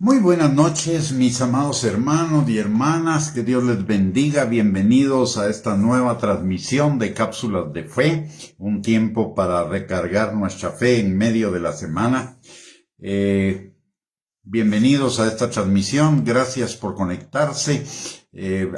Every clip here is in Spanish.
Muy buenas noches, mis amados hermanos y hermanas, que Dios les bendiga. Bienvenidos a esta nueva transmisión de Cápsulas de Fe, un tiempo para recargar nuestra fe en medio de la semana. Bienvenidos a esta transmisión, gracias por conectarse.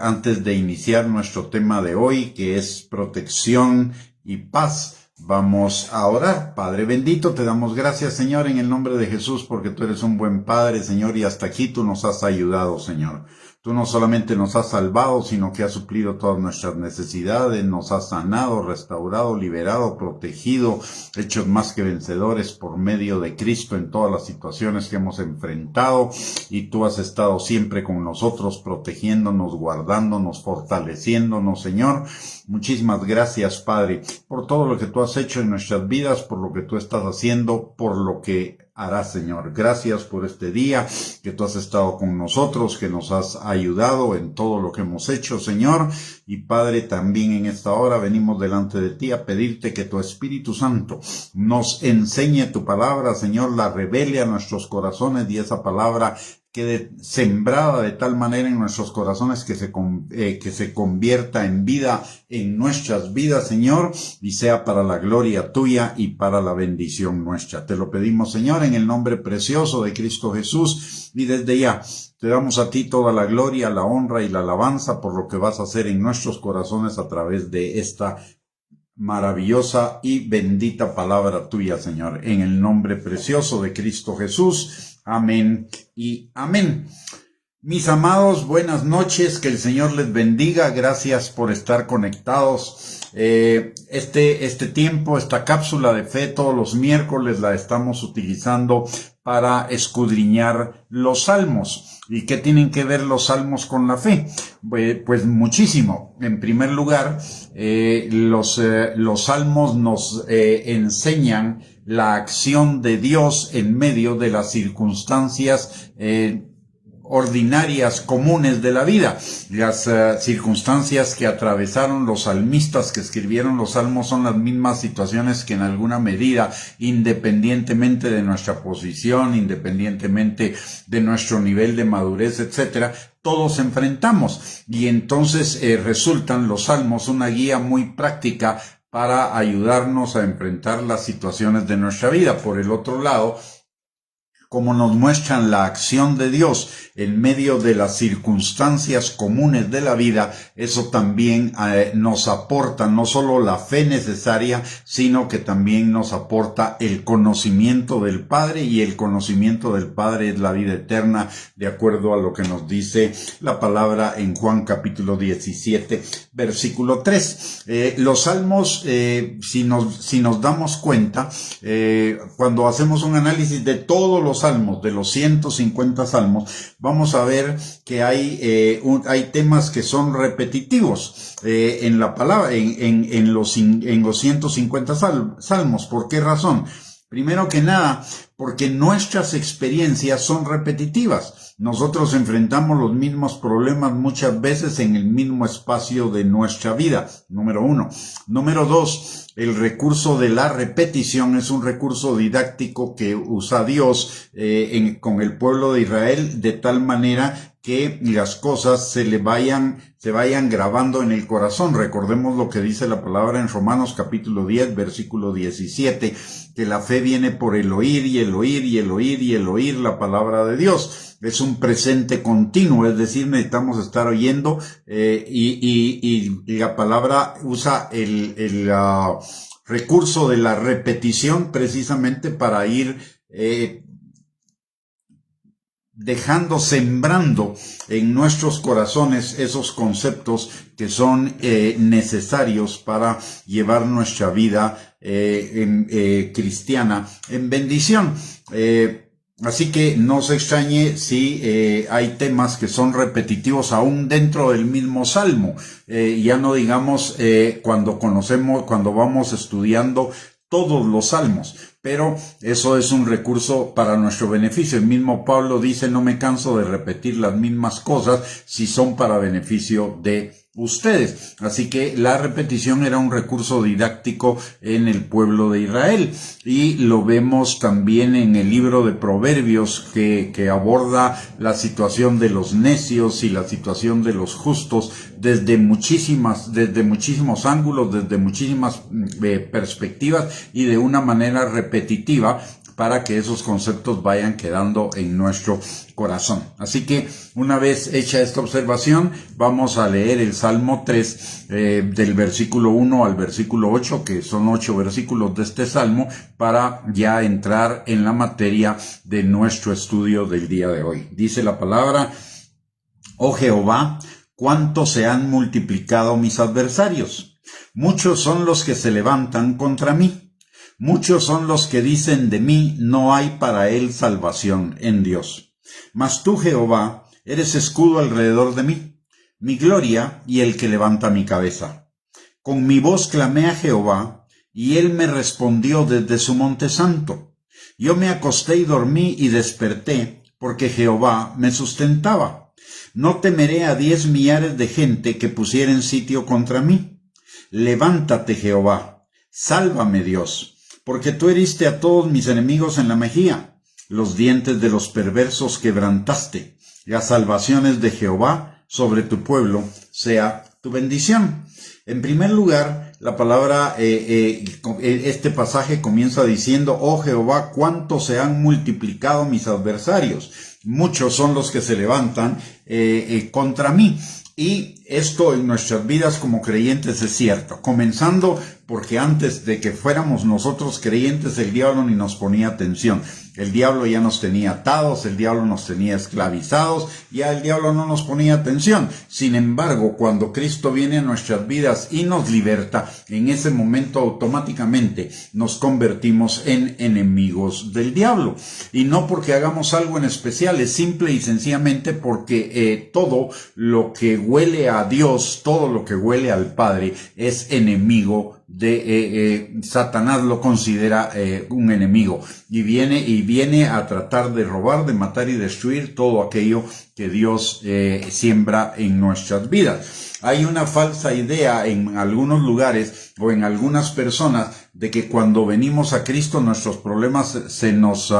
Antes de iniciar nuestro tema de hoy, que es protección y paz, vamos a orar. Padre bendito, te damos gracias, Señor, en el nombre de Jesús, porque tú eres un buen Padre, Señor, y hasta aquí tú nos has ayudado, Señor. Tú no solamente nos has salvado, sino que has suplido todas nuestras necesidades, nos has sanado, restaurado, liberado, protegido, hechos más que vencedores por medio de Cristo en todas las situaciones que hemos enfrentado, y tú has estado siempre con nosotros, protegiéndonos, guardándonos, fortaleciéndonos, Señor. Muchísimas gracias, Padre, por todo lo que tú has hecho en nuestras vidas, por lo que tú estás haciendo, por lo que harás, Señor. Gracias por este día que tú has estado con nosotros, que nos has ayudado en todo lo que hemos hecho, Señor. Y Padre, también en esta hora venimos delante de ti a pedirte que tu Espíritu Santo nos enseñe tu palabra, Señor, la revele a nuestros corazones, y esa palabra quede sembrada de tal manera en nuestros corazones que se convierta en vida en nuestras vidas, Señor, y sea para la gloria tuya y para la bendición nuestra. Te lo pedimos, Señor, en el nombre precioso de Cristo Jesús, y desde ya te damos a ti toda la gloria, la honra y la alabanza por lo que vas a hacer en nuestros corazones a través de esta maravillosa y bendita palabra tuya, Señor, en el nombre precioso de Cristo Jesús. Amén y amén. Mis amados, buenas noches, que el Señor les bendiga. Gracias por estar conectados. Este tiempo, esta cápsula de fe, todos los miércoles la estamos utilizando para escudriñar los salmos. ¿Y qué tienen que ver los salmos con la fe? Pues muchísimo. En primer lugar, los salmos nos enseñan la acción de Dios en medio de las circunstancias ordinarias, comunes de la vida. Las circunstancias que atravesaron los salmistas que escribieron los salmos son las mismas situaciones que en alguna medida, independientemente de nuestra posición, independientemente de nuestro nivel de madurez, etcétera, todos enfrentamos. Y entonces resultan los salmos una guía muy práctica para ayudarnos a enfrentar las situaciones de nuestra vida. Por el otro lado, como nos muestran la acción de Dios en medio de las circunstancias comunes de la vida, eso también nos aporta no solo la fe necesaria, sino que también nos aporta el conocimiento del Padre, y el conocimiento del Padre es la vida eterna, de acuerdo a lo que nos dice la palabra en Juan capítulo 17, versículo 3. Los salmos, si nos damos cuenta, cuando hacemos un análisis de todos los salmos, de los 150 salmos, vamos a ver que hay temas que son repetitivos en la palabra, en los 150 salmos. ¿Por qué razón? Primero que nada, porque nuestras experiencias son repetitivas. Nosotros enfrentamos los mismos problemas muchas veces en el mismo espacio de nuestra vida. Número uno. Número dos, el recurso de la repetición es un recurso didáctico que usa Dios con el pueblo de Israel, de tal manera que las cosas se vayan grabando en el corazón. Recordemos lo que dice la palabra en Romanos capítulo 10, versículo 17, que la fe viene por el oír y el oír y el oír y el oír la palabra de Dios. Es un presente continuo, es decir, necesitamos estar oyendo y la palabra usa el recurso de la repetición precisamente para ir sembrando en nuestros corazones esos conceptos que son necesarios para llevar nuestra vida cristiana en bendición. Así que no se extrañe si hay temas que son repetitivos aún dentro del mismo salmo. Ya no digamos cuando vamos estudiando todos los salmos, pero eso es un recurso para nuestro beneficio. El mismo Pablo dice: no me canso de repetir las mismas cosas si son para beneficio de ustedes. Así que la repetición era un recurso didáctico en el pueblo de Israel, y lo vemos también en el libro de Proverbios que aborda la situación de los necios y la situación de los justos desde muchísimos ángulos, desde muchísimas perspectivas y de una manera repetitiva, para que esos conceptos vayan quedando en nuestro corazón. Así que, una vez hecha esta observación, vamos a leer el Salmo 3, del versículo 1 al versículo 8, que son 8 versículos de este Salmo, para ya entrar en la materia de nuestro estudio del día de hoy. Dice la palabra: Oh Jehová, cuánto se han multiplicado mis adversarios. Muchos son los que se levantan contra mí. Muchos son los que dicen de mí, no hay para él salvación en Dios. Mas tú, Jehová, eres escudo alrededor de mí, mi gloria y el que levanta mi cabeza. Con mi voz clamé a Jehová, y él me respondió desde su monte santo. Yo me acosté y dormí y desperté, porque Jehová me sustentaba. No temeré a 10 millares de gente que pusieren sitio contra mí. Levántate, Jehová, sálvame, Dios. Porque tú heriste a todos mis enemigos en la mejilla, los dientes de los perversos quebrantaste. Las salvaciones de Jehová sobre tu pueblo sea tu bendición. En primer lugar, la palabra, este pasaje comienza diciendo: Oh Jehová, cuánto se han multiplicado mis adversarios. Muchos son los que se levantan contra mí. Y esto en nuestras vidas como creyentes es cierto, comenzando porque antes de que fuéramos nosotros creyentes, el diablo ni nos ponía atención. El diablo ya nos tenía atados, el diablo nos tenía esclavizados, ya el diablo no nos ponía atención. Sin embargo, cuando Cristo viene a nuestras vidas y nos liberta, en ese momento automáticamente nos convertimos en enemigos del diablo. Y no porque hagamos algo en especial, es simple y sencillamente porque todo lo que huele a Dios, todo lo que huele al Padre, es enemigo de Satanás. Lo considera un enemigo y viene a tratar de robar, de matar y destruir todo aquello que Dios siembra en nuestras vidas. Hay una falsa idea en algunos lugares o en algunas personas de que cuando venimos a Cristo nuestros problemas se nos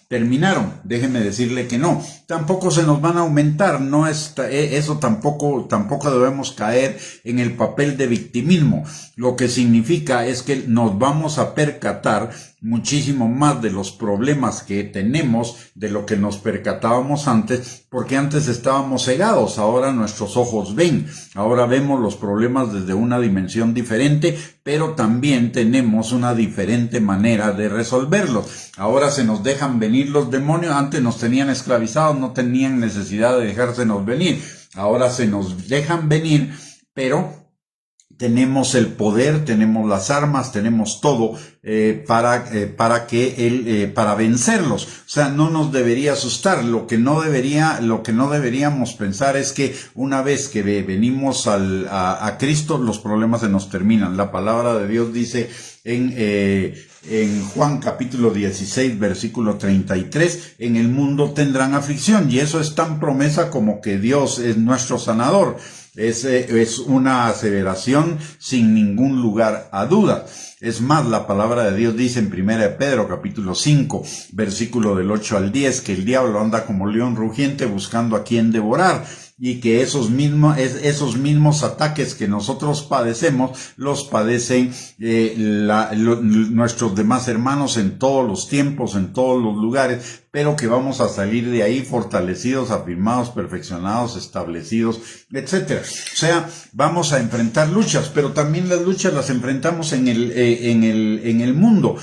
terminaron. Déjeme decirle que no. Tampoco se nos van a aumentar. No es eso, tampoco debemos caer en el papel de victimismo. Lo que significa es que nos vamos a percatar muchísimo más de los problemas que tenemos de lo que nos percatábamos antes, porque antes estábamos cegados, ahora nuestros ojos ven, ahora vemos los problemas desde una dimensión diferente, pero también tenemos una diferente manera de resolverlos. Ahora se nos dejan venir los demonios, antes nos tenían esclavizados, no tenían necesidad de dejársenos venir, ahora se nos dejan venir, pero tenemos el poder, tenemos las armas, tenemos todo para vencerlos. O sea, no nos debería asustar. Lo que no deberíamos pensar es que una vez que venimos a Cristo, los problemas se nos terminan. La palabra de Dios dice en Juan capítulo 16 versículo 33, en el mundo tendrán aflicción, y eso es tan promesa como que Dios es nuestro sanador. Es una aseveración sin ningún lugar a duda. Es más, la palabra de Dios dice en 1 Pedro capítulo 5 versículo del 8 al 10 que el diablo anda como león rugiente buscando a quien devorar, y que esos mismos ataques que nosotros padecemos los padecen nuestros demás hermanos en todos los tiempos, en todos los lugares, pero que vamos a salir de ahí fortalecidos, afirmados, perfeccionados, establecidos, etcétera. O sea, vamos a enfrentar luchas, pero también las luchas las enfrentamos en el mundo.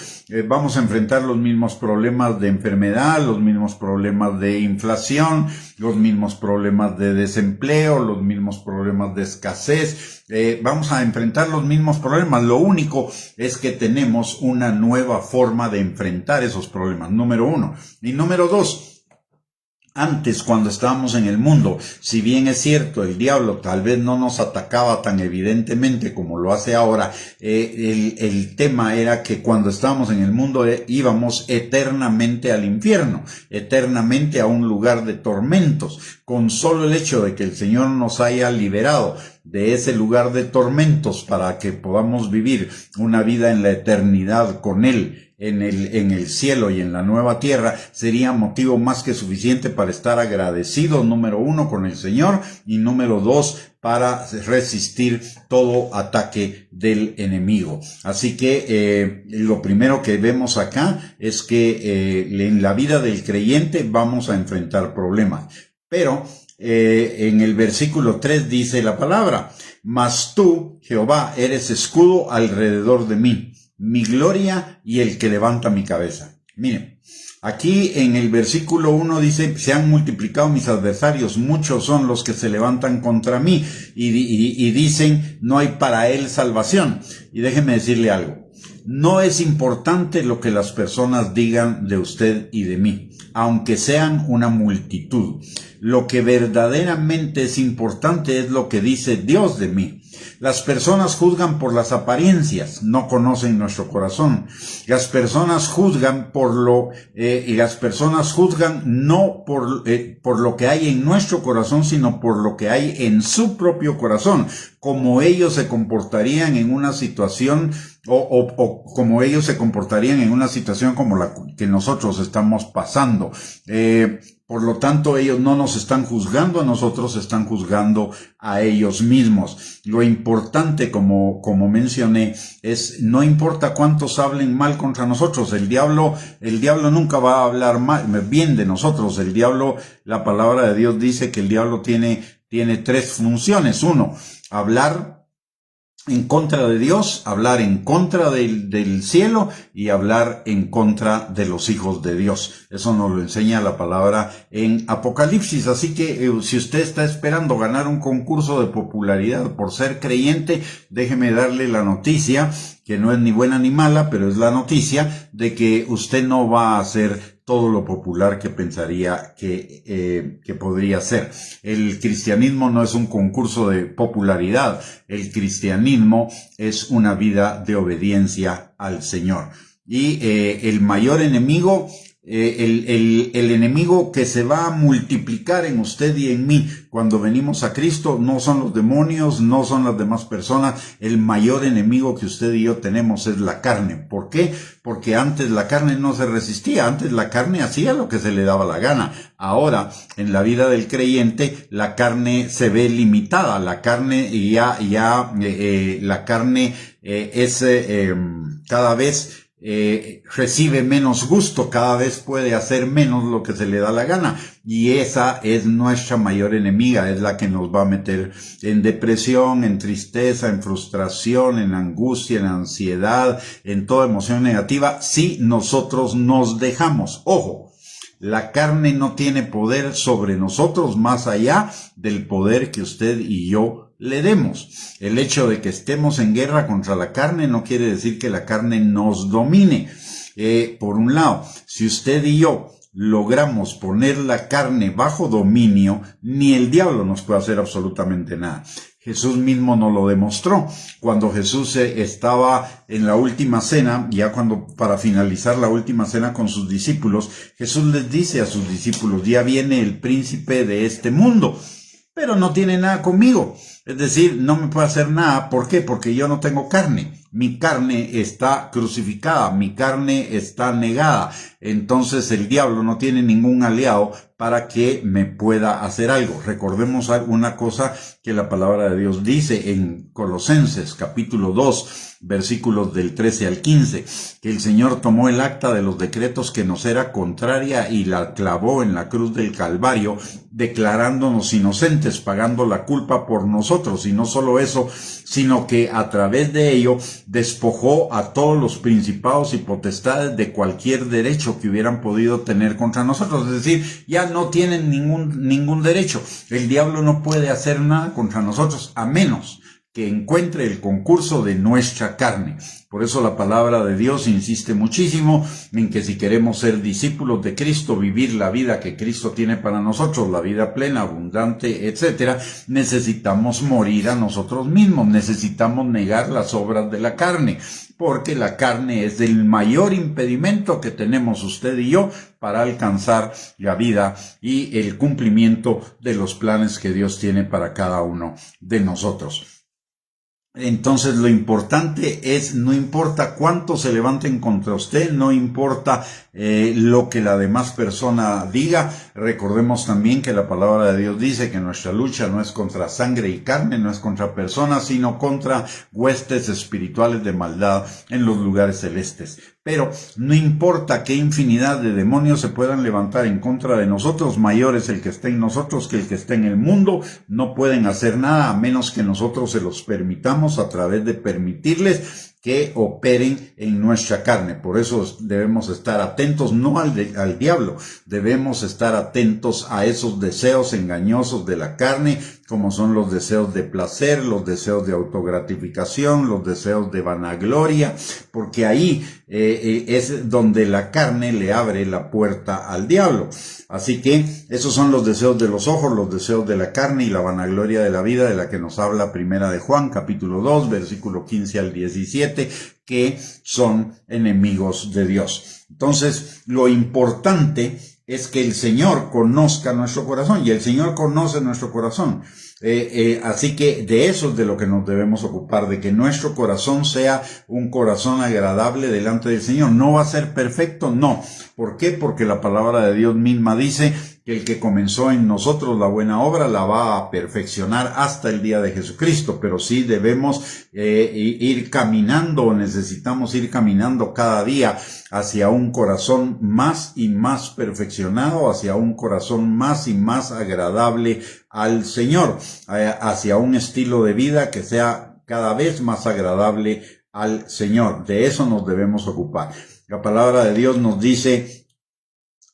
Vamos a enfrentar los mismos problemas de enfermedad, los mismos problemas de inflación, los mismos problemas de desempleo, los mismos problemas de escasez. Vamos a enfrentar los mismos problemas. Lo único es que tenemos una nueva forma de enfrentar esos problemas. Número 1. Y número 2. Antes, cuando estábamos en el mundo, si bien es cierto, el diablo tal vez no nos atacaba tan evidentemente como lo hace ahora, el tema era que cuando estábamos en el mundo íbamos eternamente al infierno, eternamente a un lugar de tormentos. Con solo el hecho de que el Señor nos haya liberado de ese lugar de tormentos para que podamos vivir una vida en la eternidad con Él, en el cielo y en la nueva tierra, sería motivo más que suficiente para estar agradecido, número 1, con el Señor, y número 2, para resistir todo ataque del enemigo. Así que lo primero que vemos acá es que en la vida del creyente vamos a enfrentar problemas. Pero en el versículo 3 dice la palabra: mas tú, Jehová, eres escudo alrededor de mí, mi gloria y el que levanta mi cabeza. Miren, aquí en el versículo 1 dice: se han multiplicado mis adversarios, muchos son los que se levantan contra mí, y dicen: no hay para él salvación. Y déjeme decirle algo: no es importante lo que las personas digan de usted y de mí, aunque sean una multitud. Lo que verdaderamente es importante es lo que dice Dios de mí. Las personas juzgan por las apariencias, no conocen nuestro corazón. Las personas juzgan y las personas juzgan no por lo que hay en nuestro corazón, sino por lo que hay en su propio corazón, como ellos se comportarían en una situación o como ellos se comportarían en una situación como la que nosotros estamos pasando. Por lo tanto, ellos no nos están juzgando a nosotros, están juzgando a ellos mismos. Lo importante, como mencioné, es no importa cuántos hablen mal contra nosotros. El diablo nunca va a hablar bien de nosotros. El diablo, la palabra de Dios dice que el diablo tiene 3 funciones. 1, hablar en contra de Dios, hablar en contra del cielo y hablar en contra de los hijos de Dios. Eso nos lo enseña la palabra en Apocalipsis. Así que si usted está esperando ganar un concurso de popularidad por ser creyente, déjeme darle la noticia, que no es ni buena ni mala, pero es la noticia de que usted no va a ser todo lo popular que pensaría que podría ser. El cristianismo no es un concurso de popularidad. El cristianismo es una vida de obediencia al Señor. Y el mayor enemigo, el enemigo que se va a multiplicar en usted y en mí cuando venimos a Cristo, no son los demonios, no son las demás personas. El mayor enemigo que usted y yo tenemos es la carne. ¿Por qué? Porque antes la carne no se resistía, antes la carne hacía lo que se le daba la gana. Ahora, en la vida del creyente, la carne se ve limitada, la carne la carne es cada vez recibe menos gusto, cada vez puede hacer menos lo que se le da la gana, y esa es nuestra mayor enemiga, es la que nos va a meter en depresión, en tristeza, en frustración, en angustia, en ansiedad, en toda emoción negativa, si nosotros nos dejamos. Ojo, la carne no tiene poder sobre nosotros más allá del poder que usted y yo le demos. El hecho de que estemos en guerra contra la carne no quiere decir que la carne nos domine. Por un lado, si usted y yo logramos poner la carne bajo dominio, ni el diablo nos puede hacer absolutamente nada. Jesús mismo nos lo demostró. Cuando Jesús estaba en la última cena, ya para finalizar la última cena con sus discípulos, Jesús les dice a sus discípulos: ya viene el príncipe de este mundo, pero no tiene nada conmigo. Es decir, no me puede hacer nada. ¿Por qué? Porque yo no tengo carne. Mi carne está crucificada, mi carne está negada. Entonces el diablo no tiene ningún aliado para que me pueda hacer algo. Recordemos una cosa que la palabra de Dios dice en Colosenses capítulo 2, versículos del 13 al 15, que el Señor tomó el acta de los decretos que nos era contraria y la clavó en la cruz del Calvario, declarándonos inocentes, pagando la culpa por nosotros. Y no solo eso, sino que a través de ello despojó a todos los principados y potestades de cualquier derecho que hubieran podido tener contra nosotros. Es decir, ya no tienen ningún derecho. El diablo no puede hacer nada contra nosotros, a menos que encuentre el concurso de nuestra carne. Por eso la palabra de Dios insiste muchísimo en que si queremos ser discípulos de Cristo, vivir la vida que Cristo tiene para nosotros, la vida plena, abundante, etcétera, necesitamos morir a nosotros mismos, necesitamos negar las obras de la carne, porque la carne es el mayor impedimento que tenemos usted y yo para alcanzar la vida y el cumplimiento de los planes que Dios tiene para cada uno de nosotros. Entonces lo importante es, no importa cuánto se levanten contra usted, no importa lo que la demás persona diga. Recordemos también que la palabra de Dios dice que nuestra lucha no es contra sangre y carne, no es contra personas, sino contra huestes espirituales de maldad en los lugares celestes. Pero no importa qué infinidad de demonios se puedan levantar en contra de nosotros, mayor es el que está en nosotros que el que está en el mundo. No pueden hacer nada a menos que nosotros se los permitamos a través de permitirles que operen en nuestra carne. Por eso debemos estar atentos, no al diablo, debemos estar atentos a esos deseos engañosos de la carne, como son los deseos de placer, los deseos de autogratificación, los deseos de vanagloria, porque ahí es donde la carne le abre la puerta al diablo. Así que esos son los deseos de los ojos, los deseos de la carne y la vanagloria de la vida, de la que nos habla Primera de Juan, capítulo 2, versículo 15 al 17, que son enemigos de Dios. Entonces, lo importante es que el Señor conozca nuestro corazón, y el Señor conoce nuestro corazón. Así que de eso es de lo que nos debemos ocupar, de que nuestro corazón sea un corazón agradable delante del Señor. ¿No va a ser perfecto? No. ¿Por qué? Porque la palabra de Dios misma dice que el que comenzó en nosotros la buena obra la va a perfeccionar hasta el día de Jesucristo, pero sí debemos ir caminando, necesitamos ir caminando cada día hacia un corazón más y más perfeccionado, hacia un corazón más y más agradable al Señor, hacia un estilo de vida que sea cada vez más agradable al Señor. De eso nos debemos ocupar. La palabra de Dios nos dice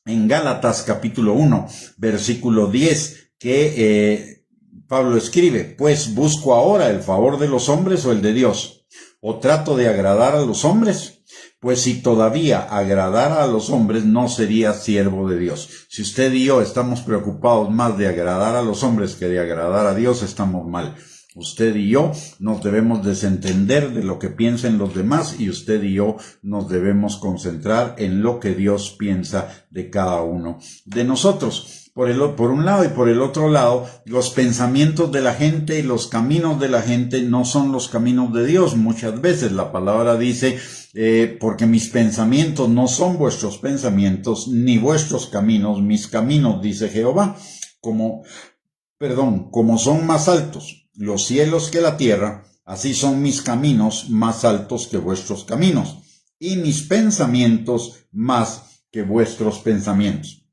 en Gálatas capítulo 1, versículo 10, que Pablo escribe: pues busco ahora el favor de los hombres o el de Dios, o trato de agradar a los hombres. Pues si todavía agradara a los hombres, no sería siervo de Dios. Si usted y yo estamos preocupados más de agradar a los hombres que de agradar a Dios, estamos mal. Usted y yo nos debemos desentender de lo que piensen los demás, y usted y yo nos debemos concentrar en lo que Dios piensa de cada uno de nosotros. Por un lado, y por el otro lado, los pensamientos de la gente y los caminos de la gente no son los caminos de Dios. Muchas veces la palabra dice, porque mis pensamientos no son vuestros pensamientos, ni vuestros caminos, mis caminos, dice Jehová. Como son más altos los cielos que la tierra, así son mis caminos más altos que vuestros caminos, y mis pensamientos más que vuestros pensamientos.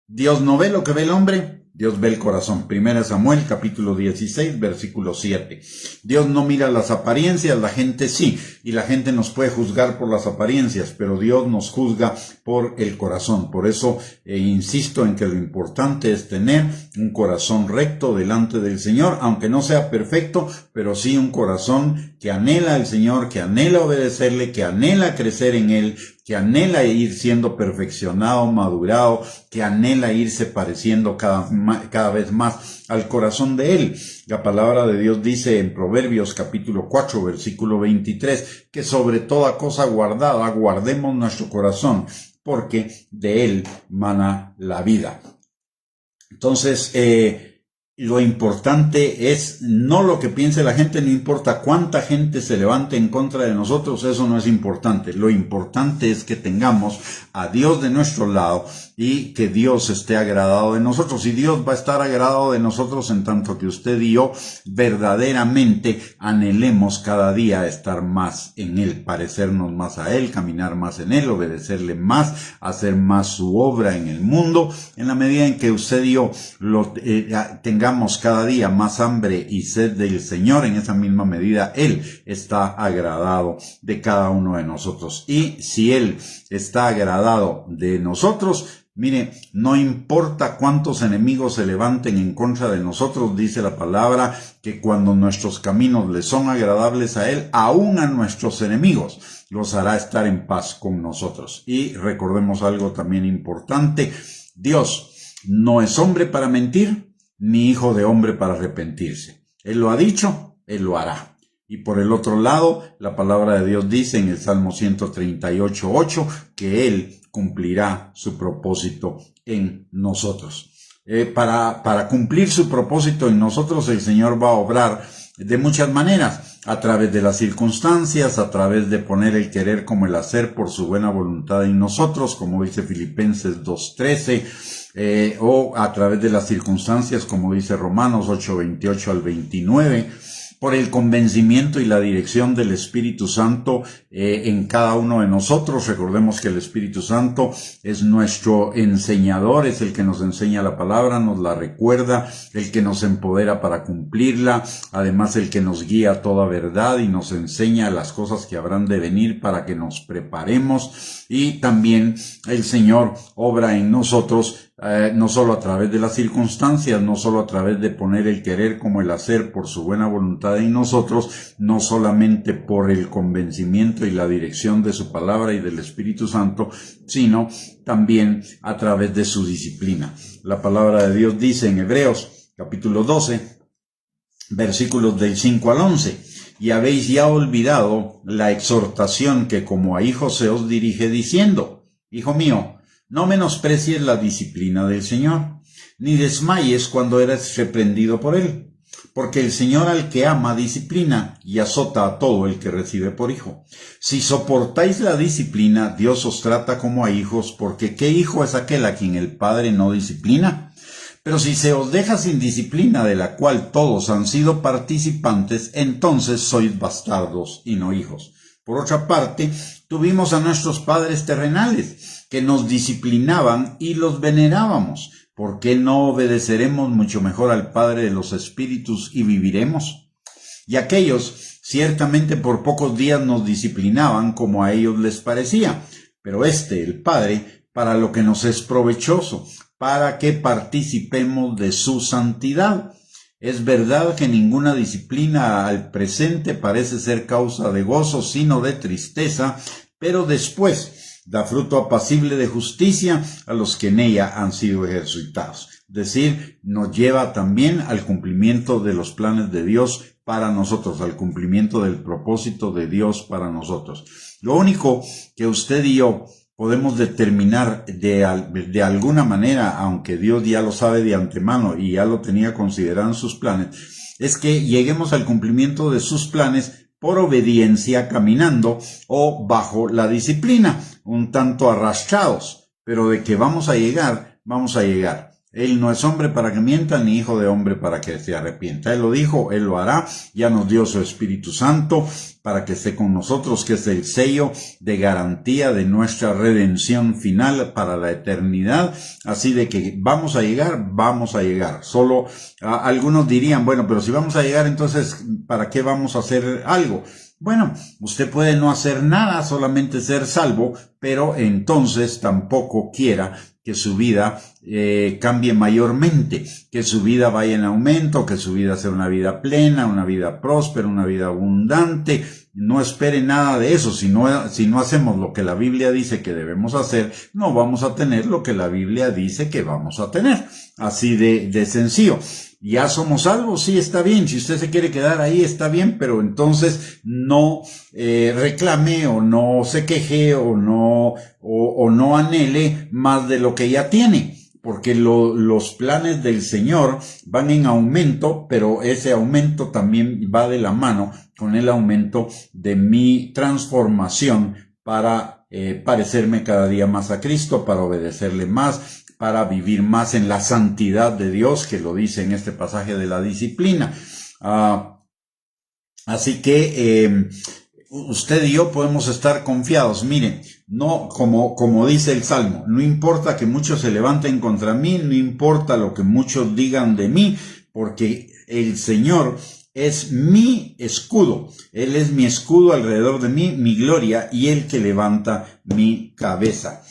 Dios no ve lo que ve el hombre, Dios ve el corazón. 1 Samuel capítulo 16 versículo 7. Dios no mira las apariencias, la gente sí, y la gente nos puede juzgar por las apariencias, pero Dios nos juzga por el corazón. Por eso insisto en que lo importante es tener un corazón recto delante del Señor, aunque no sea perfecto, pero sí un corazón que anhela al Señor, que anhela obedecerle, que anhela crecer en Él, que anhela ir siendo perfeccionado, madurado, que anhela irse pareciendo cada vez más al corazón de Él. La palabra de Dios dice en Proverbios capítulo 4 versículo 23 que sobre toda cosa guardada guardemos nuestro corazón, porque de Él mana la vida. Entonces, lo importante es no lo que piense la gente, no importa cuánta gente se levante en contra de nosotros, eso no es importante. Lo importante es que tengamos a Dios de nuestro lado y que Dios esté agradado de nosotros. Y Dios va a estar agradado de nosotros en tanto que usted y yo verdaderamente anhelemos cada día estar más en Él, parecernos más a Él, caminar más en Él, obedecerle más, hacer más su obra en el mundo. En la medida en que usted y yo tengamos cada día más hambre y sed del Señor, en esa misma medida Él está agradado de cada uno de nosotros. Y si Él está agradado de nosotros, Mire, no importa cuántos enemigos se levanten en contra de nosotros, dice la palabra, que cuando nuestros caminos le son agradables a Él, aún a nuestros enemigos, los hará estar en paz con nosotros. Y recordemos algo también importante: Dios no es hombre para mentir, ni hijo de hombre para arrepentirse. Él lo ha dicho, Él lo hará. Y por el otro lado, la palabra de Dios dice en el Salmo 138:8 que Él cumplirá su propósito en nosotros. Para cumplir su propósito en nosotros, el Señor va a obrar de muchas maneras, a través de las circunstancias, a través de poner el querer como el hacer por su buena voluntad en nosotros, como dice Filipenses 2:13, o a través de las circunstancias, como dice Romanos 8:28 al 29, por el convencimiento y la dirección del Espíritu Santo en cada uno de nosotros. Recordemos que el Espíritu Santo es nuestro enseñador, es el que nos enseña la palabra, nos la recuerda, el que nos empodera para cumplirla, además el que nos guía a toda verdad y nos enseña las cosas que habrán de venir para que nos preparemos. Y también el Señor obra en nosotros, no solo a través de las circunstancias, no solo a través de poner el querer como el hacer por su buena voluntad en nosotros, no solamente por el convencimiento y la dirección de su palabra y del Espíritu Santo, sino también a través de su disciplina. La palabra de Dios dice en Hebreos capítulo 12, versículos del 5 al 11, y habéis ya olvidado la exhortación que como a hijos se os dirige diciendo: Hijo mío, no menosprecies la disciplina del Señor, ni desmayes cuando eres reprendido por Él, porque el Señor al que ama disciplina y azota a todo el que recibe por hijo. Si soportáis la disciplina, Dios os trata como a hijos, porque ¿qué hijo es aquel a quien el Padre no disciplina? Pero si se os deja sin disciplina, de la cual todos han sido participantes, entonces sois bastardos y no hijos. Por otra parte, tuvimos a nuestros padres terrenales, que nos disciplinaban y los venerábamos. ¿Por qué no obedeceremos mucho mejor al Padre de los Espíritus y viviremos? Y aquellos ciertamente por pocos días nos disciplinaban como a ellos les parecía, pero el Padre, para lo que nos es provechoso, para que participemos de su santidad. Es verdad que ninguna disciplina al presente parece ser causa de gozo, sino de tristeza, pero después da fruto apacible de justicia a los que en ella han sido ejercitados. Es decir, nos lleva también al cumplimiento de los planes de Dios para nosotros, al cumplimiento del propósito de Dios para nosotros. Lo único que usted y yo podemos determinar de alguna manera, aunque Dios ya lo sabe de antemano y ya lo tenía considerado en sus planes, es que lleguemos al cumplimiento de sus planes por obediencia, caminando o bajo la disciplina, un tanto arrastrados, pero de que vamos a llegar, vamos a llegar. Él no es hombre para que mienta, ni hijo de hombre para que se arrepienta. Él lo dijo, Él lo hará. Ya nos dio su Espíritu Santo para que esté con nosotros, que es el sello de garantía de nuestra redención final para la eternidad. Así de que vamos a llegar, vamos a llegar. Solo algunos dirían, bueno, pero si vamos a llegar, entonces, ¿para qué vamos a hacer algo? Bueno, usted puede no hacer nada, solamente ser salvo, pero entonces tampoco quiera que su vida cambie mayormente, que su vida vaya en aumento, que su vida sea una vida plena, una vida próspera, una vida abundante. No espere nada de eso. Si no hacemos lo que la Biblia dice que debemos hacer, no vamos a tener lo que la Biblia dice que vamos a tener. Así de sencillo. ¿Ya somos salvos? Sí, está bien. Si usted se quiere quedar ahí, está bien, pero entonces no reclame o no se queje o no anhele más de lo que ya tiene. Porque los planes del Señor van en aumento, pero ese aumento también va de la mano con el aumento de mi transformación para parecerme cada día más a Cristo, para obedecerle más, para vivir más en la santidad de Dios, que lo dice en este pasaje de la disciplina. Así que usted y yo podemos estar confiados. Miren, no, como dice el Salmo, no importa que muchos se levanten contra mí, no importa lo que muchos digan de mí, porque el Señor es mi escudo. Él es mi escudo alrededor de mí, mi gloria, y el que levanta mi cabeza.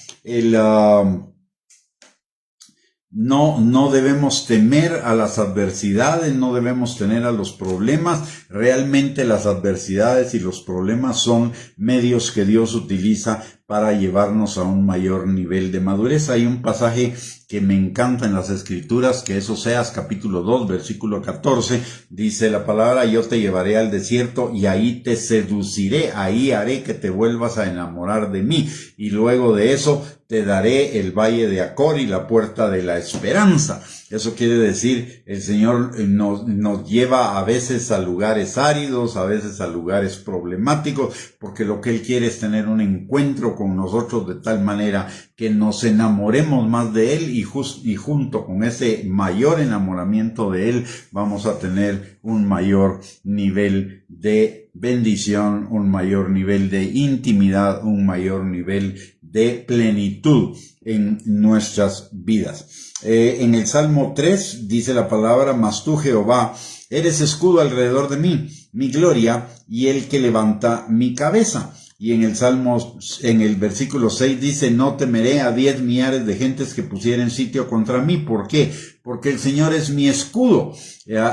No debemos temer a las adversidades, no debemos temer a los problemas. Realmente las adversidades y los problemas son medios que Dios utiliza para llevarnos a un mayor nivel de madurez. Hay un pasaje que me encanta en las Escrituras, que es Oseas capítulo 2, versículo 14, dice la palabra: yo te llevaré al desierto y ahí te seduciré, ahí haré que te vuelvas a enamorar de mí, y luego de eso te daré el valle de Acor y la puerta de la esperanza. Eso quiere decir, el Señor nos lleva a veces a lugares áridos, a veces a lugares problemáticos, porque lo que Él quiere es tener un encuentro con nosotros de tal manera que nos enamoremos más de Él, y junto con ese mayor enamoramiento de Él vamos a tener un mayor nivel de bendición, un mayor nivel de intimidad, un mayor nivel de plenitud en nuestras vidas. En el Salmo 3 dice la palabra: mas tú, Jehová, eres escudo alrededor de mí, mi gloria y el que levanta mi cabeza. Y en el versículo 6 dice: no temeré a 10 millares de gentes que pusieren sitio contra mí. ¿Por qué? Porque el Señor es mi escudo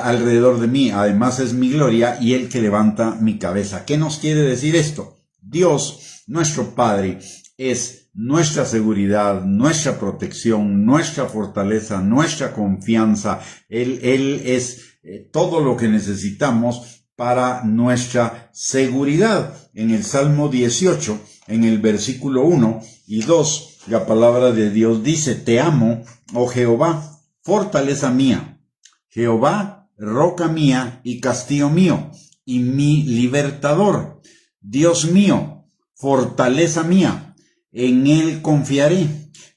alrededor de mí, además es mi gloria y el que levanta mi cabeza. ¿Qué nos quiere decir esto? Dios, nuestro Padre, es nuestra seguridad, nuestra protección, nuestra fortaleza, nuestra confianza. Él es todo lo que necesitamos para nuestra seguridad. En el Salmo 18, en el versículo 1 y 2, la palabra de Dios dice: te amo, oh Jehová, fortaleza mía, Jehová, roca mía y castillo mío, y mi libertador, Dios mío, fortaleza mía, en él confiaré,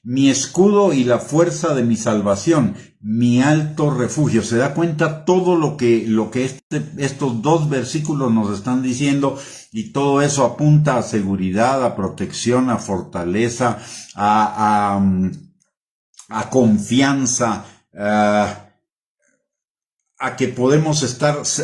mi escudo y la fuerza de mi salvación, mi alto refugio. ¿Se da cuenta todo lo que estos dos versículos nos están diciendo? Y todo eso apunta a seguridad, a protección, a fortaleza, a confianza, a que podemos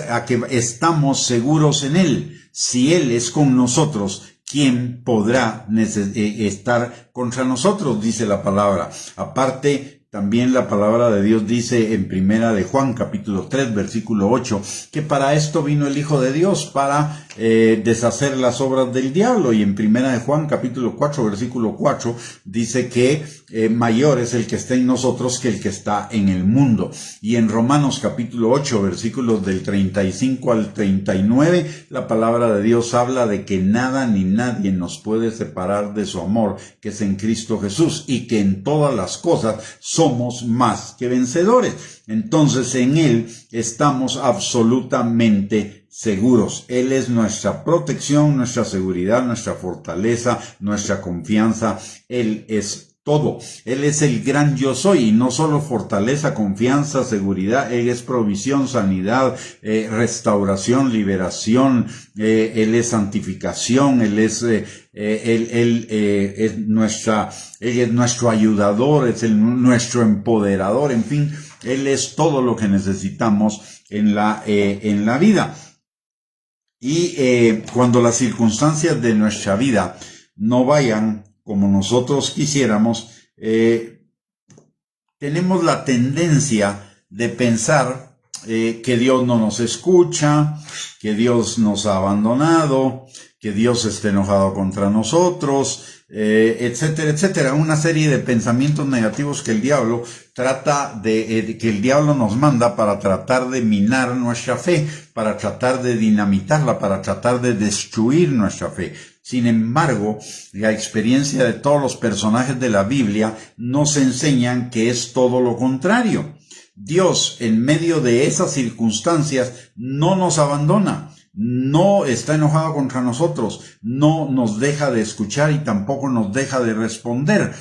a que estamos seguros en Él. Si Él es con nosotros, ¿quién podrá estar contra nosotros? Dice la palabra. Aparte, también la palabra de Dios dice en Primera de Juan, capítulo 3, versículo 8, que para esto vino el Hijo de Dios, para deshacer las obras del diablo. Y en Primera de Juan, capítulo 4, versículo 4, dice que mayor es el que está en nosotros que el que está en el mundo. Y en Romanos, capítulo 8, versículos del 35 al 39, la palabra de Dios habla de que nada ni nadie nos puede separar de su amor, que es en Cristo Jesús, y que en todas las cosas somos más que vencedores. Entonces en Él estamos absolutamente seguros. Él es nuestra protección, nuestra seguridad, nuestra fortaleza, nuestra confianza. Él es todo. Él es el gran yo soy, y no solo fortaleza, confianza, seguridad. Él es provisión, sanidad, restauración, liberación. Él es santificación. Él es nuestro ayudador, es nuestro empoderador. En fin, Él es todo lo que necesitamos en la vida. Y cuando las circunstancias de nuestra vida no vayan como nosotros quisiéramos, tenemos la tendencia de pensar que Dios no nos escucha, que Dios nos ha abandonado, que Dios está enojado contra nosotros, etcétera, etcétera. Una serie de pensamientos negativos que el diablo que el diablo nos manda para tratar de minar nuestra fe, para tratar de dinamitarla, para tratar de destruir nuestra fe. Sin embargo, la experiencia de todos los personajes de la Biblia nos enseñan que es todo lo contrario. Dios, en medio de esas circunstancias, no nos abandona, no está enojado contra nosotros, no nos deja de escuchar y tampoco nos deja de responder.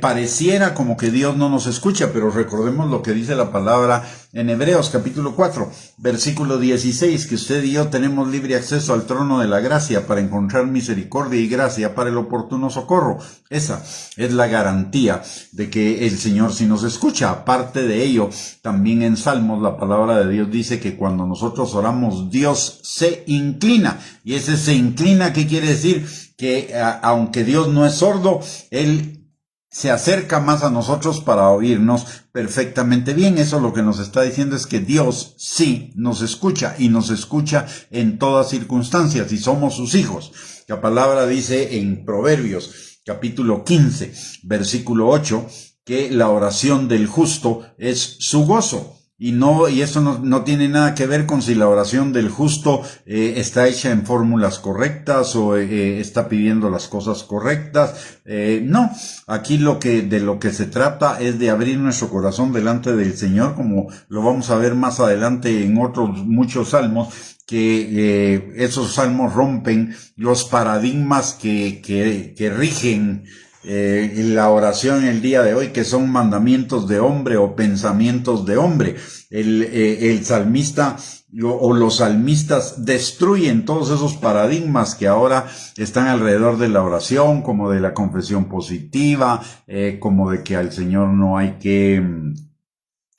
Pareciera como que Dios no nos escucha, pero recordemos lo que dice la palabra en Hebreos capítulo 4, versículo 16, que usted y yo tenemos libre acceso al trono de la gracia para encontrar misericordia y gracia para el oportuno socorro. Esa es la garantía de que el Señor sí nos escucha. Aparte de ello, también en Salmos la palabra de Dios dice que cuando nosotros oramos, Dios se inclina. Y ese se inclina, ¿qué quiere decir? Que aunque Dios no es sordo, Él se acerca más a nosotros para oírnos perfectamente bien. Eso lo que nos está diciendo es que Dios sí nos escucha y nos escucha en todas circunstancias y somos sus hijos. La palabra dice en Proverbios capítulo 15, versículo 8, que la oración del justo es su gozo. Y eso no tiene nada que ver con si la oración del justo está hecha en fórmulas correctas o está pidiendo las cosas correctas. No, aquí de lo que se trata es de abrir nuestro corazón delante del Señor, como lo vamos a ver más adelante en otros muchos salmos, que esos salmos rompen los paradigmas que rigen la oración el día de hoy, que son mandamientos de hombre o pensamientos de hombre. El salmista o los salmistas destruyen todos esos paradigmas que ahora están alrededor de la oración, como de la confesión positiva, como de que al Señor no hay que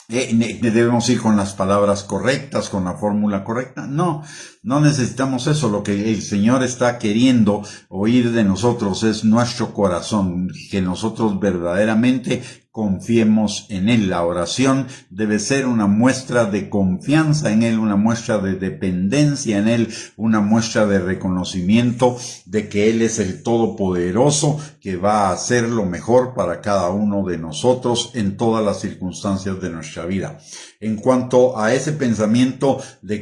debemos ir con las palabras correctas, con la fórmula correcta. No necesitamos eso. Lo que el Señor está queriendo oír de nosotros es nuestro corazón, que nosotros verdaderamente confiemos en Él. La oración debe ser una muestra de confianza en Él, una muestra de dependencia en Él, una muestra de reconocimiento de que Él es el Todopoderoso, que va a hacer lo mejor para cada uno de nosotros en todas las circunstancias de nuestra vida. En cuanto a ese pensamiento de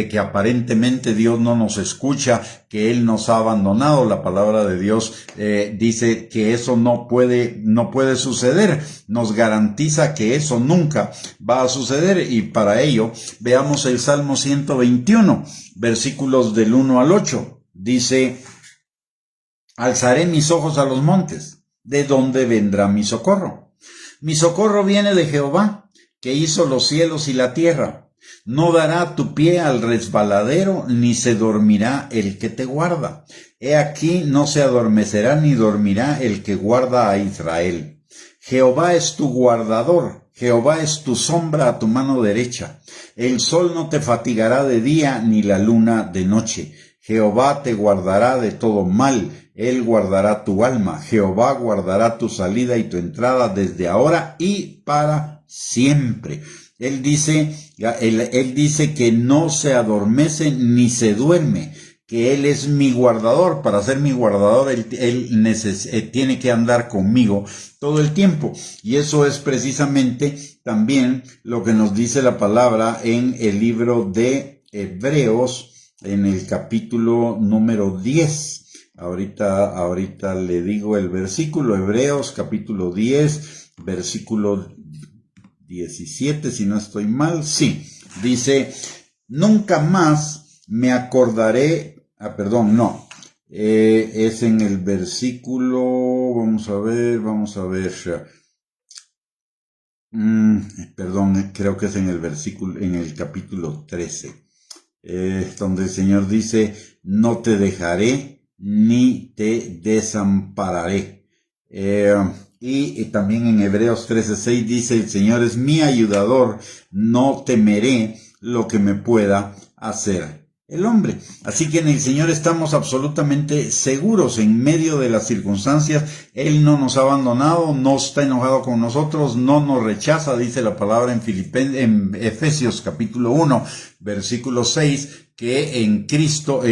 que aparentemente Dios no nos escucha, que Él nos ha abandonado, la palabra de Dios dice que eso no puede suceder. Nos garantiza que eso nunca va a suceder, y para ello veamos el Salmo 121, versículos del 1 al 8. Dice: alzaré mis ojos a los montes, ¿de dónde vendrá mi socorro? Mi socorro viene de Jehová, que hizo los cielos y la tierra. No dará tu pie al resbaladero, ni se dormirá el que te guarda. He aquí, no se adormecerá ni dormirá el que guarda a Israel. Jehová es tu guardador, Jehová es tu sombra a tu mano derecha. El sol no te fatigará de día, ni la luna de noche. Jehová te guardará de todo mal, Él guardará tu alma. Jehová guardará tu salida y tu entrada desde ahora y para siempre. Él dice que no se adormece ni se duerme, que Él es mi guardador. Para ser mi guardador, Él tiene que andar conmigo todo el tiempo. Y eso es precisamente también lo que nos dice la palabra en el libro de Hebreos, en el capítulo número 10. Ahorita le digo el versículo. Hebreos capítulo 10, versículo 17, si no estoy mal. Sí, dice: nunca más me acordaré. Es en el versículo, vamos a ver. Creo que es en el versículo, en el capítulo 13, donde el Señor dice: no te dejaré ni te desampararé. Y también en Hebreos 13:6 dice: el Señor es mi ayudador, no temeré lo que me pueda hacer el hombre. Así que en el Señor estamos absolutamente seguros en medio de las circunstancias. Él no nos ha abandonado, no está enojado con nosotros, no nos rechaza. Dice la palabra en Efesios capítulo 1, versículo 6, que en Cristo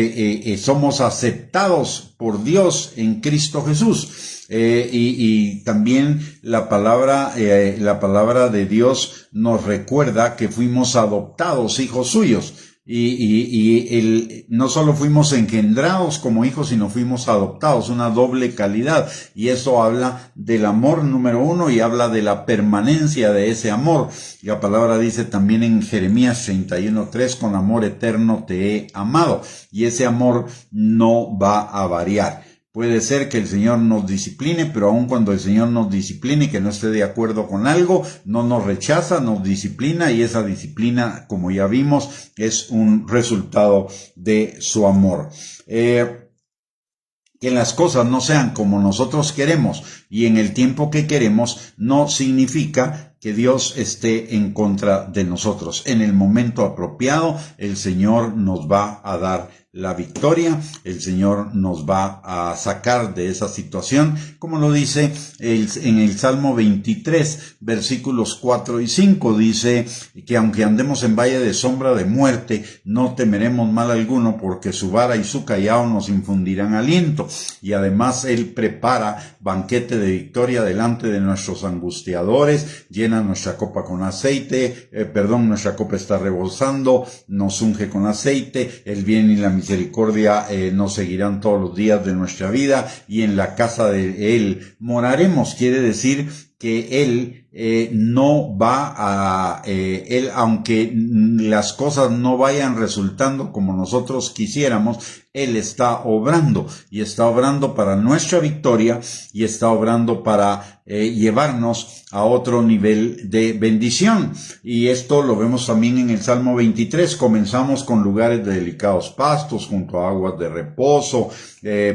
somos aceptados por Dios en Cristo Jesús. Y también la palabra de Dios nos recuerda que fuimos adoptados hijos suyos. No solo fuimos engendrados como hijos, sino fuimos adoptados, una doble calidad. Y eso habla del amor número uno y habla de la permanencia de ese amor. Y la palabra dice también en Jeremías 31:3: con amor eterno te he amado. Y ese amor no va a variar. Puede ser que el Señor nos discipline, pero aun cuando el Señor nos discipline, que no esté de acuerdo con algo, no nos rechaza, nos disciplina, y esa disciplina, como ya vimos, es un resultado de su amor. Que las cosas no sean como nosotros queremos y en el tiempo que queremos no significa que Dios esté en contra de nosotros. En el momento apropiado, el Señor nos va a dar la victoria, el Señor nos va a sacar de esa situación, como lo dice en el Salmo 23, versículos 4 y 5, dice que aunque andemos en valle de sombra de muerte, no temeremos mal alguno, porque su vara y su callado nos infundirán aliento, y además Él prepara banquete de victoria delante de nuestros angustiadores, llena nuestra copa con aceite, nuestra copa está rebosando, nos unge con aceite, el bien y la misericordia nos seguirán todos los días de nuestra vida, y en la casa de Él moraremos. Quiere decir que Él no va a, Él, aunque las cosas no vayan resultando como nosotros quisiéramos, Él está obrando, y está obrando para nuestra victoria, y está obrando para llevarnos a otro nivel de bendición. Y esto lo vemos también en el Salmo 23. Comenzamos con lugares de delicados pastos, junto a aguas de reposo,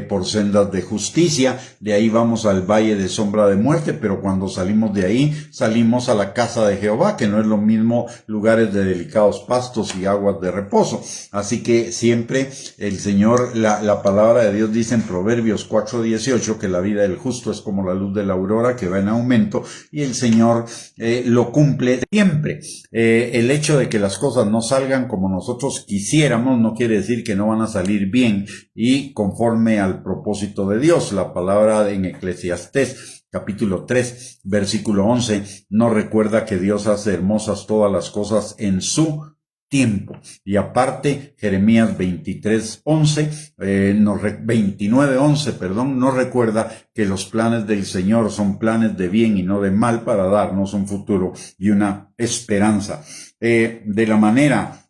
por sendas de justicia. De ahí vamos al valle de sombra de muerte, pero cuando salimos de ahí, salimos a la casa de Jehová, que no es lo mismo lugares de delicados pastos y aguas de reposo. Así que siempre el Señor, la palabra de Dios dice en Proverbios 4:18 que la vida del justo es como la luz de la aurora, que va en aumento, y el Señor lo cumple siempre. El hecho de que las cosas no salgan como nosotros quisiéramos no quiere decir que no van a salir bien y conforme al propósito de Dios. La palabra en Eclesiastés capítulo 3, versículo 11, nos recuerda que Dios hace hermosas todas las cosas en su tiempo. Y aparte, Jeremías 29:11, nos recuerda que los planes del Señor son planes de bien y no de mal, para darnos un futuro y una esperanza. De la manera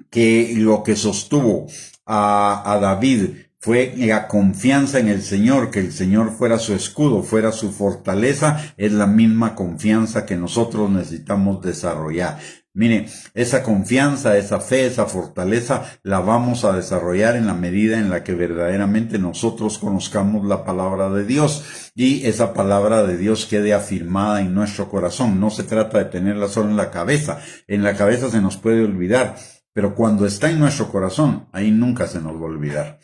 que lo que sostuvo a David fue la confianza en el Señor, que el Señor fuera su escudo, fuera su fortaleza, es la misma confianza que nosotros necesitamos desarrollar. Mire, esa confianza, esa fe, esa fortaleza la vamos a desarrollar en la medida en la que verdaderamente nosotros conozcamos la palabra de Dios y esa palabra de Dios quede afirmada en nuestro corazón. No se trata de tenerla solo en la cabeza se nos puede olvidar, pero cuando está en nuestro corazón, ahí nunca se nos va a olvidar.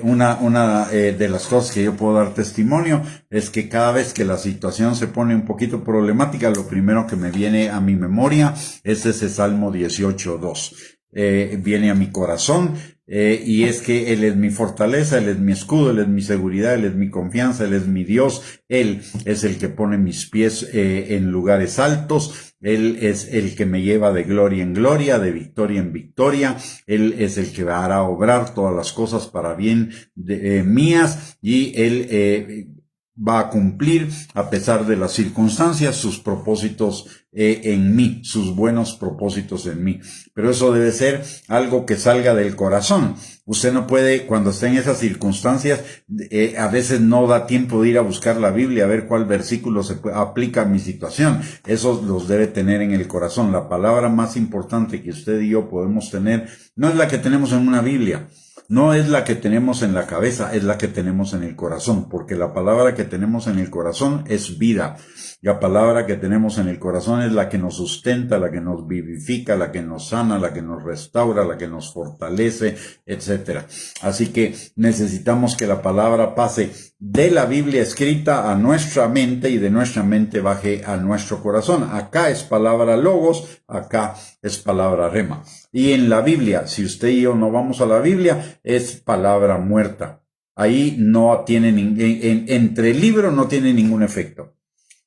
Una de las cosas que yo puedo dar testimonio es que cada vez que la situación se pone un poquito problemática, lo primero que me viene a mi memoria es ese Salmo 18:2. Viene a mi corazón, y es que Él es mi fortaleza, Él es mi escudo, Él es mi seguridad, Él es mi confianza, Él es mi Dios, Él es el que pone mis pies en lugares altos, Él es el que me lleva de gloria en gloria, de victoria en victoria, Él es el que hará obrar todas las cosas para bien mías, y Él va a cumplir, a pesar de las circunstancias, sus propósitos en mí, sus buenos propósitos en mí. Pero eso debe ser algo que salga del corazón. Usted no puede, cuando esté en esas circunstancias, a veces no da tiempo de ir a buscar la Biblia, a ver cuál versículo se aplica a mi situación. Eso los debe tener en el corazón. La palabra más importante que usted y yo podemos tener no es la que tenemos en una Biblia. No es la que tenemos en la cabeza, es la que tenemos en el corazón, porque la palabra que tenemos en el corazón es vida. La palabra que tenemos en el corazón es la que nos sustenta, la que nos vivifica, la que nos sana, la que nos restaura, la que nos fortalece, etcétera. Así que necesitamos que la palabra pase de la Biblia escrita a nuestra mente y de nuestra mente baje a nuestro corazón. Acá es palabra logos, acá es palabra rema. Y en la Biblia, si usted y yo no vamos a la Biblia, es palabra muerta. Ahí no tiene entre el libro no tiene ningún efecto.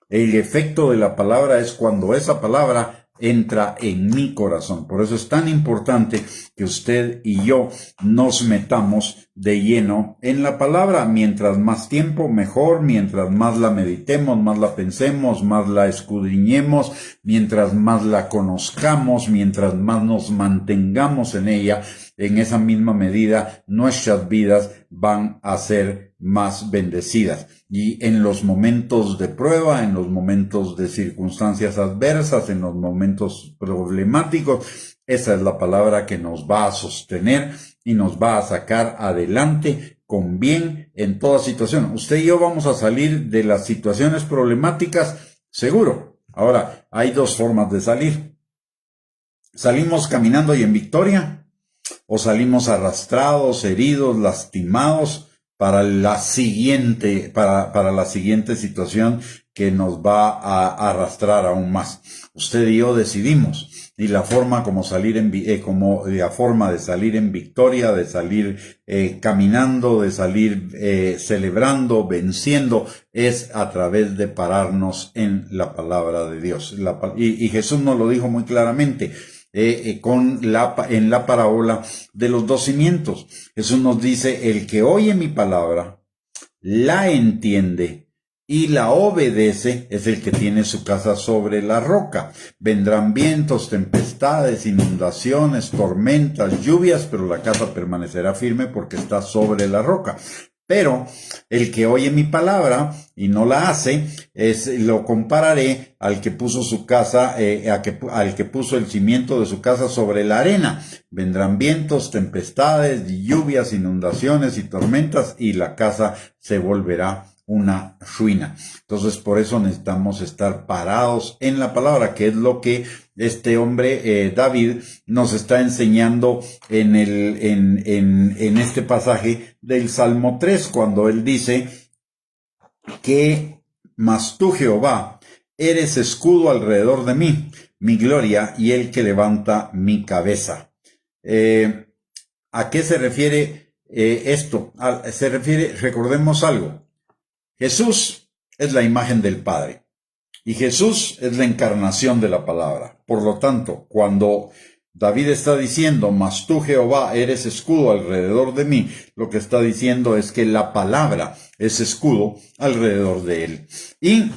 El efecto de la palabra es cuando esa palabra entra en mi corazón. Por eso es tan importante que usted y yo nos metamos de lleno en la palabra. Mientras más tiempo, mejor. Mientras más la meditemos, más la pensemos, más la escudriñemos, mientras más la conozcamos, mientras más nos mantengamos en ella, en esa misma medida nuestras vidas van a ser más bendecidas. Y en los momentos de prueba, en los momentos de circunstancias adversas, en los momentos problemáticos, esa es la palabra que nos va a sostener y nos va a sacar adelante con bien en toda situación. Usted y yo vamos a salir de las situaciones problemáticas seguro. Ahora, hay dos formas de salir. Salimos caminando y en victoria, o salimos arrastrados, heridos, lastimados para la siguiente situación que nos va a arrastrar aún más. Usted y yo decidimos. Y la forma de salir en victoria, de salir caminando, de salir celebrando, venciendo, es a través de pararnos en la palabra de Dios. Y Jesús nos lo dijo muy claramente en la parábola de los dos cimientos. Jesús nos dice: el que oye mi palabra, la entiende y la obedece, es el que tiene su casa sobre la roca. Vendrán vientos, tempestades, inundaciones, tormentas, lluvias, pero la casa permanecerá firme porque está sobre la roca. Pero el que oye mi palabra y no la hace, lo compararé al que puso su casa, al que puso el cimiento de su casa sobre la arena. Vendrán vientos, tempestades, lluvias, inundaciones y tormentas, y la casa se volverá una ruina. Entonces, por eso necesitamos estar parados en la palabra, que es lo que este hombre, David, nos está enseñando en este pasaje del Salmo 3, cuando él dice que: mas tú, Jehová, eres escudo alrededor de mí, mi gloria y el que levanta mi cabeza. ¿A qué se refiere esto? Recordemos algo. Jesús es la imagen del Padre y Jesús es la encarnación de la palabra. Por lo tanto, cuando David está diciendo: mas tú, Jehová, eres escudo alrededor de mí, lo que está diciendo es que la palabra es escudo alrededor de él. Y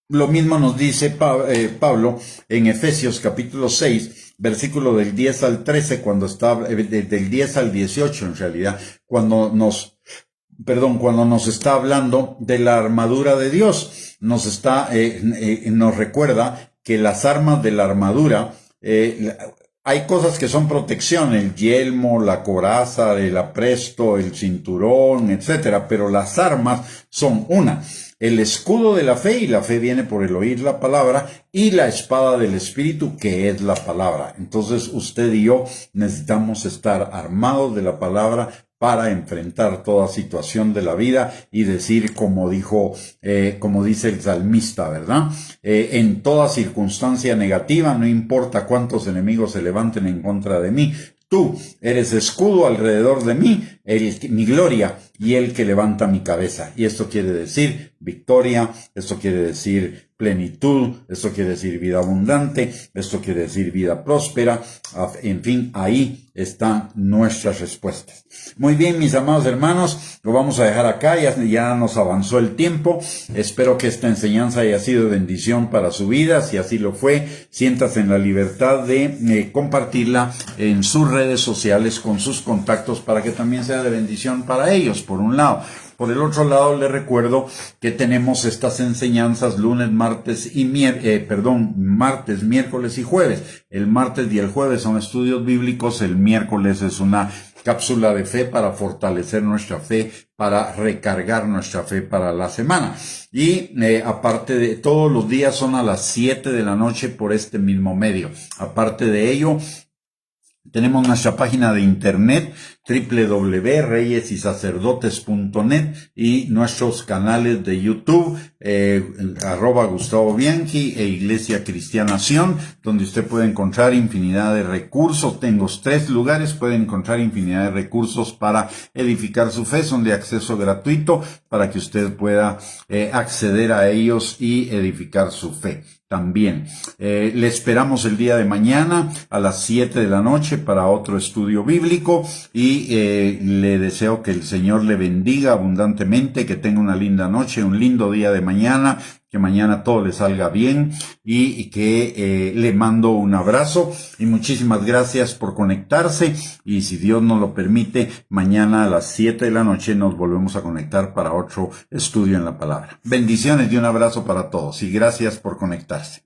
lo mismo nos dice Pablo en Efesios capítulo 6, versículo del 10 al 13, cuando está, del 10 al 18 en realidad, cuando nos está hablando de la armadura de Dios. Nos recuerda que las armas de la armadura, hay cosas que son protección: el yelmo, la coraza, el apresto, el cinturón, etcétera, pero las armas son el escudo de la fe, y la fe viene por el oír la palabra, y la espada del Espíritu, que es la palabra. Entonces, usted y yo necesitamos estar armados de la palabra para enfrentar toda situación de la vida y decir, como dice el salmista, ¿verdad? En toda circunstancia negativa, no importa cuántos enemigos se levanten en contra de mí, tú eres escudo alrededor de mí, mi gloria y el que levanta mi cabeza. Y esto quiere decir victoria, esto quiere decir plenitud, esto quiere decir vida abundante, esto quiere decir vida próspera. En fin, ahí están nuestras respuestas. Muy bien, mis amados hermanos, lo vamos a dejar acá, ya nos avanzó el tiempo. Espero que esta enseñanza haya sido de bendición para su vida. Si así lo fue, siéntase en la libertad de compartirla en sus redes sociales con sus contactos, para que también sea de bendición para ellos, por un lado. Por el otro lado, les recuerdo que tenemos estas enseñanzas martes, miércoles y jueves. El martes y el jueves son estudios bíblicos, el miércoles es una cápsula de fe para fortalecer nuestra fe, para recargar nuestra fe para la semana. Y aparte de todos los días son a las 7 de la noche por este mismo medio. Aparte de ello, tenemos nuestra página de internet www.reyesysacerdotes.net y nuestros canales de YouTube, @Gustavo Bianchi e Iglesia Cristiana Sion, donde usted puede encontrar infinidad de recursos. Tengo 3 lugares, puede encontrar infinidad de recursos para edificar su fe. Son de acceso gratuito para que usted pueda acceder a ellos y edificar su fe. También le esperamos el día de mañana a las 7 de la noche para otro estudio bíblico, y le deseo que el Señor le bendiga abundantemente, que tenga una linda noche, un lindo día de mañana, que mañana todo le salga bien, y que le mando un abrazo y muchísimas gracias por conectarse. Y si Dios nos lo permite, mañana a las 7 de la noche nos volvemos a conectar para otro estudio en la palabra. Bendiciones y un abrazo para todos, y gracias por conectarse.